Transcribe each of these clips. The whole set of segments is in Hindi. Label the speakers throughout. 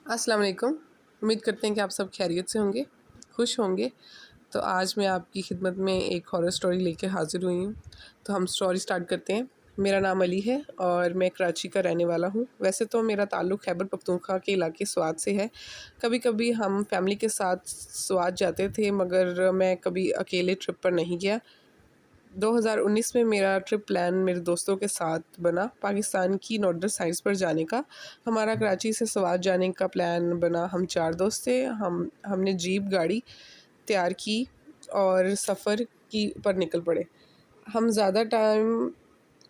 Speaker 1: अस्सलाम वालेकुम। उम्मीद करते हैं कि आप सब खैरियत से होंगे, खुश होंगे। तो आज मैं आपकी खिदमत में एक हॉरर स्टोरी लेके हाज़िर हुई हूँ। तो हम स्टोरी स्टार्ट करते हैं। मेरा नाम अली है और मैं कराची का रहने वाला हूँ। वैसे तो मेरा ताल्लुक़ खैबर पख्तूनख्वा के इलाके स्वात से है। कभी कभी हम फैमिली के साथ स्वात जाते थे, मगर मैं कभी अकेले ट्रिप पर नहीं गया। 2019 में मेरा ट्रिप प्लान मेरे दोस्तों के साथ बना पाकिस्तान की नॉर्दर्न साइड्स पर जाने का। हमारा कराची से स्वात जाने का प्लान बना। हम 4 दोस्त थे। हमने जीप गाड़ी तैयार की और सफ़र की पर निकल पड़े। हम ज़्यादा टाइम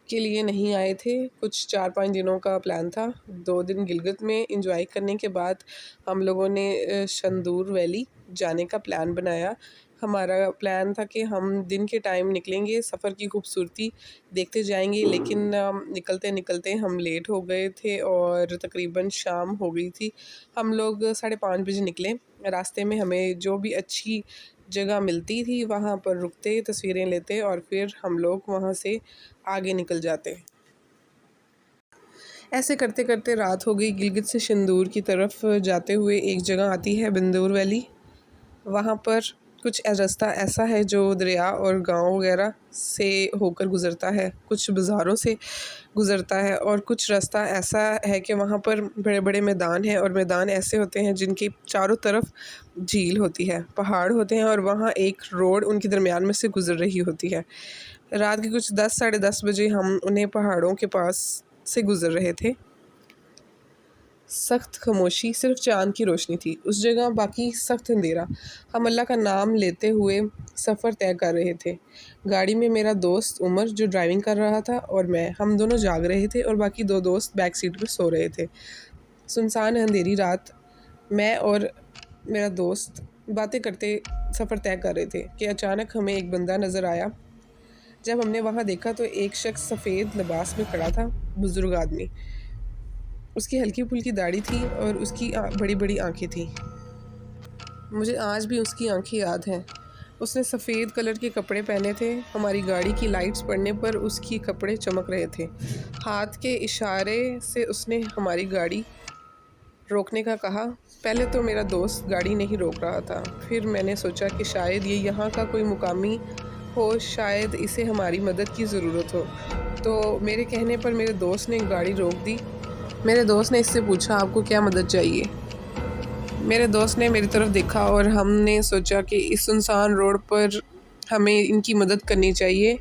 Speaker 1: के लिए नहीं आए थे, कुछ 4-5 दिनों का प्लान था। 2 दिन गिलगित में एंजॉय करने के बाद हम लोगों ने शंदूर वैली जाने का प्लान बनाया। हमारा प्लान था कि हम दिन के टाइम निकलेंगे, सफ़र की खूबसूरती देखते जाएंगे, लेकिन निकलते निकलते हम लेट हो गए थे और तकरीबन शाम हो गई थी। हम लोग 5:30 बजे निकले। रास्ते में हमें जो भी अच्छी जगह मिलती थी वहाँ पर रुकते, तस्वीरें लेते और फिर हम लोग वहाँ से आगे निकल जाते। ऐसे करते करते रात हो गई। गिलगित से शंदूर की तरफ जाते हुए एक जगह आती है बंदूर वैली। वहाँ पर कुछ रास्ता ऐसा है जो दरिया और गांव वगैरह से होकर गुज़रता है, कुछ बाज़ारों से गुज़रता है, और कुछ रास्ता ऐसा है कि वहाँ पर बड़े बड़े मैदान हैं और मैदान ऐसे होते हैं जिनकी चारों तरफ झील होती है, पहाड़ होते हैं और वहाँ एक रोड उनके दरमियान में से गुज़र रही होती है। रात के कुछ 10 साढ़े 10 बजे हम उन्हें पहाड़ों के पास से गुज़र रहे थे। सख्त खामोशी, सिर्फ चाँद की रोशनी थी उस जगह, बाकी सख्त अंधेरा। हम अल्लाह का नाम लेते हुए सफ़र तय कर रहे थे। गाड़ी में मेरा दोस्त उमर जो ड्राइविंग कर रहा था और हम दोनों जाग रहे थे और बाकी 2 दोस्त बैक सीट पर सो रहे थे। सुनसान अंधेरी रात, मैं और मेरा दोस्त बातें करते सफ़र तय कर रहे थे कि अचानक हमें एक बंदा नज़र आया। जब हमने वहाँ देखा तो एक शख्स सफ़ेद लिबास में खड़ा था, बुज़ुर्ग आदमी। उसकी हल्की फुल्की दाढ़ी थी और उसकी बड़ी बड़ी आंखें थीं। मुझे आज भी उसकी आंखें याद हैं। उसने सफ़ेद कलर के कपड़े पहने थे। हमारी गाड़ी की लाइट्स पड़ने पर उसकी कपड़े चमक रहे थे। हाथ के इशारे से उसने हमारी गाड़ी रोकने का कहा। पहले तो मेरा दोस्त गाड़ी नहीं रोक रहा था, फिर मैंने सोचा कि शायद ये यहाँ का कोई मुकामी हो, शायद इसे हमारी मदद की ज़रूरत हो। तो मेरे कहने पर मेरे दोस्त ने गाड़ी रोक दी। मेरे दोस्त ने इससे पूछा, आपको क्या मदद चाहिए? मेरे दोस्त ने मेरी तरफ देखा और हमने सोचा कि इस सुनसान रोड पर हमें इनकी मदद करनी चाहिए,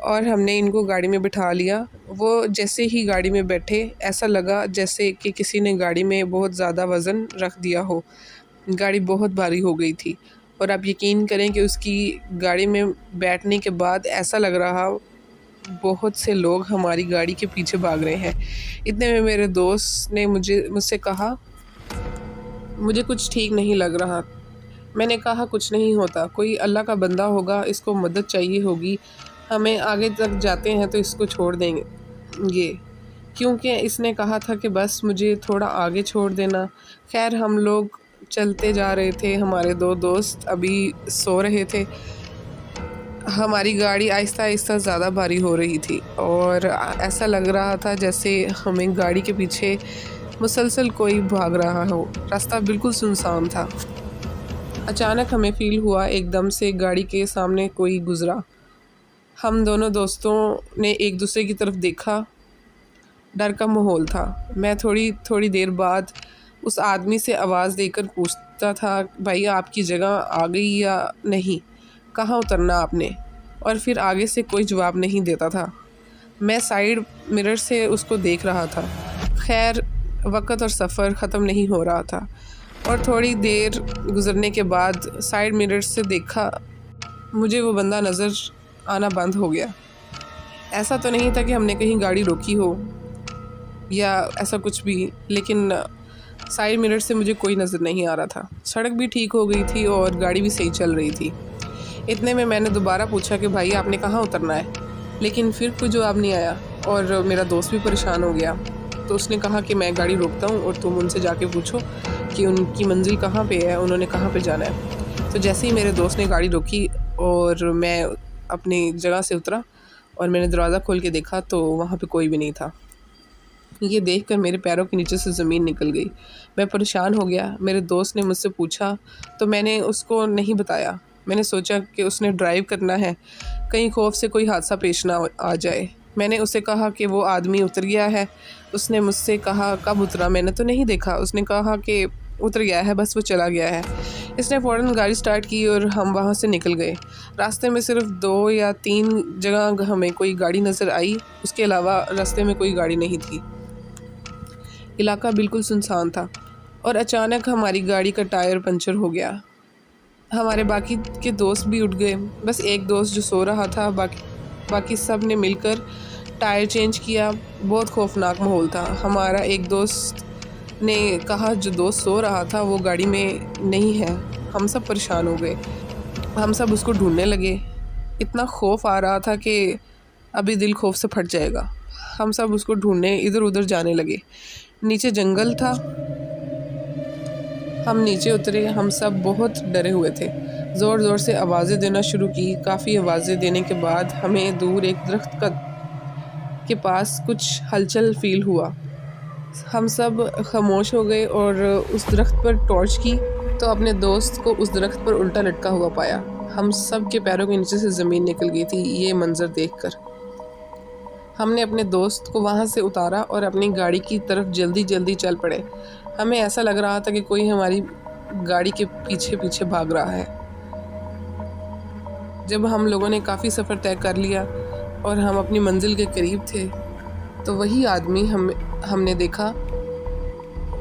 Speaker 1: और हमने इनको गाड़ी में बिठा लिया। वो जैसे ही गाड़ी में बैठे, ऐसा लगा जैसे कि किसी ने गाड़ी में बहुत ज़्यादा वज़न रख दिया हो। गाड़ी बहुत भारी हो गई थी और आप यकीन करें कि उसकी गाड़ी में बैठने के बाद ऐसा लग रहा बहुत से लोग हमारी गाड़ी के पीछे भाग रहे हैं। इतने में मेरे दोस्त ने मुझसे कहा, मुझे कुछ ठीक नहीं लग रहा। मैंने कहा, कुछ नहीं होता, कोई अल्लाह का बंदा होगा, इसको मदद चाहिए होगी। हमें आगे तक जाते हैं तो इसको छोड़ देंगे, क्योंकि इसने कहा था कि बस मुझे थोड़ा आगे छोड़ देना। खैर, हम लोग चलते जा रहे थे। हमारे 2 दोस्त अभी सो रहे थे। हमारी गाड़ी आहिस्ता आहिस्ता ज़्यादा भारी हो रही थी और ऐसा लग रहा था जैसे हमें गाड़ी के पीछे मुसलसल कोई भाग रहा हो। रास्ता बिल्कुल सुनसान था। अचानक हमें फ़ील हुआ एकदम से गाड़ी के सामने कोई गुज़रा। हम दोनों दोस्तों ने एक दूसरे की तरफ देखा। डर का माहौल था। मैं थोड़ी थोड़ी देर बाद उस आदमी से आवाज़ देकर पूछता था, भैया आपकी जगह आ गई या नहीं, कहाँ उतरना आपने? और फिर आगे से कोई जवाब नहीं देता था। मैं साइड मिरर से उसको देख रहा था। खैर, वक़्त और सफ़र ख़त्म नहीं हो रहा था और थोड़ी देर गुज़रने के बाद साइड मिरर से देखा, मुझे वो बंदा नज़र आना बंद हो गया। ऐसा तो नहीं था कि हमने कहीं गाड़ी रोकी हो या ऐसा कुछ भी, लेकिन साइड मिरर से मुझे कोई नज़र नहीं आ रहा था। सड़क भी ठीक हो गई थी और गाड़ी भी सही चल रही थी। इतने में मैंने दोबारा पूछा कि भाई आपने कहाँ उतरना है, लेकिन फिर कोई जवाब नहीं आया और मेरा दोस्त भी परेशान हो गया। तो उसने कहा कि मैं गाड़ी रोकता हूँ और तुम उनसे जाके पूछो कि उनकी मंजिल कहाँ पे है, उन्होंने कहाँ पे जाना है। तो जैसे ही मेरे दोस्त ने गाड़ी रोकी और मैं अपनी जगह से उतरा और मैंने दरवाज़ा खोल के देखा तो वहाँ पे कोई भी नहीं था। ये देखकर मेरे पैरों के नीचे से ज़मीन निकल गई। मैं परेशान हो गया। मेरे दोस्त ने मुझसे पूछा तो मैंने उसको नहीं बताया। मैंने सोचा कि उसने ड्राइव करना है, कहीं खौफ से कोई हादसा पेश ना आ जाए। मैंने उसे कहा कि वो आदमी उतर गया है। उसने मुझसे कहा, कब उतरा? मैंने तो नहीं देखा। उसने कहा कि उतर गया है, बस वो चला गया है। इसने फ़ौरन गाड़ी स्टार्ट की और हम वहाँ से निकल गए। रास्ते में सिर्फ 2 या 3 जगह हमें कोई गाड़ी नज़र आई, उसके अलावा रास्ते में कोई गाड़ी नहीं थी। इलाका बिल्कुल सुनसान था और अचानक हमारी गाड़ी का टायर पंचर हो गया। हमारे बाकी के दोस्त भी उठ गए। बस एक दोस्त जो सो रहा था, बाकी सब ने मिलकर टायर चेंज किया। बहुत खौफनाक माहौल था। हमारा एक दोस्त ने कहा जो दोस्त सो रहा था वो गाड़ी में नहीं है। हम सब परेशान हो गए। हम सब उसको ढूंढने लगे। इतना खौफ आ रहा था कि अभी दिल खौफ से फट जाएगा। हम सब उसको ढूंढने इधर उधर जाने लगे। नीचे जंगल था। हम नीचे उतरे। हम सब बहुत डरे हुए थे। ज़ोर ज़ोर से आवाज़ें देना शुरू की। काफ़ी आवाज़ें देने के बाद हमें दूर एक दरख्त के पास कुछ हलचल फील हुआ। हम सब खामोश हो गए और उस दरख्त पर टॉर्च की तो अपने दोस्त को उस दरख्त पर उल्टा लटका हुआ पाया। हम सब के पैरों के नीचे से ज़मीन निकल गई थी ये मंज़र देखकर। हमने अपने दोस्त को वहाँ से उतारा और अपनी गाड़ी की तरफ जल्दी जल्दी चल पड़े। हमें ऐसा लग रहा था कि कोई हमारी गाड़ी के पीछे पीछे भाग रहा है। जब हम लोगों ने काफ़ी सफ़र तय कर लिया और हम अपनी मंजिल के करीब थे तो वही आदमी हमने देखा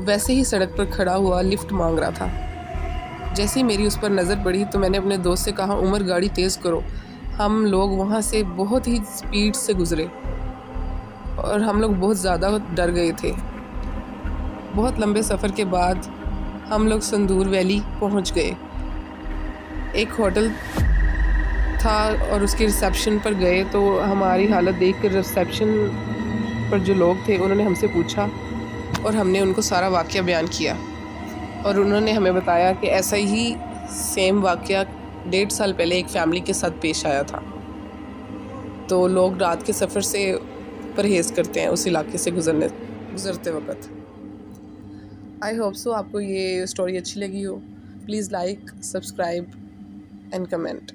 Speaker 1: वैसे ही सड़क पर खड़ा हुआ लिफ्ट मांग रहा था। जैसे ही मेरी उस पर नज़र पड़ी तो मैंने अपने दोस्त से कहा, उमर गाड़ी तेज़ करो। हम लोग वहाँ से बहुत ही स्पीड से गुज़रे और हम लोग बहुत ज़्यादा डर गए थे। बहुत लंबे सफ़र के बाद हम लोग संदूर वैली पहुँच गए। एक होटल था और उसके रिसेप्शन पर गए तो हमारी हालत देखकर रिसेप्शन पर जो लोग थे उन्होंने हमसे पूछा और हमने उनको सारा वाक़या बयान किया और उन्होंने हमें बताया कि ऐसा ही सेम वाक़या 1.5 साल पहले एक फ़ैमिली के साथ पेश आया था। तो लोग रात के सफ़र से परहेज़ करते हैं उस इलाके से गुज़रते वक्त। आई होप सो आपको ये स्टोरी अच्छी लगी हो। Please like, subscribe and comment.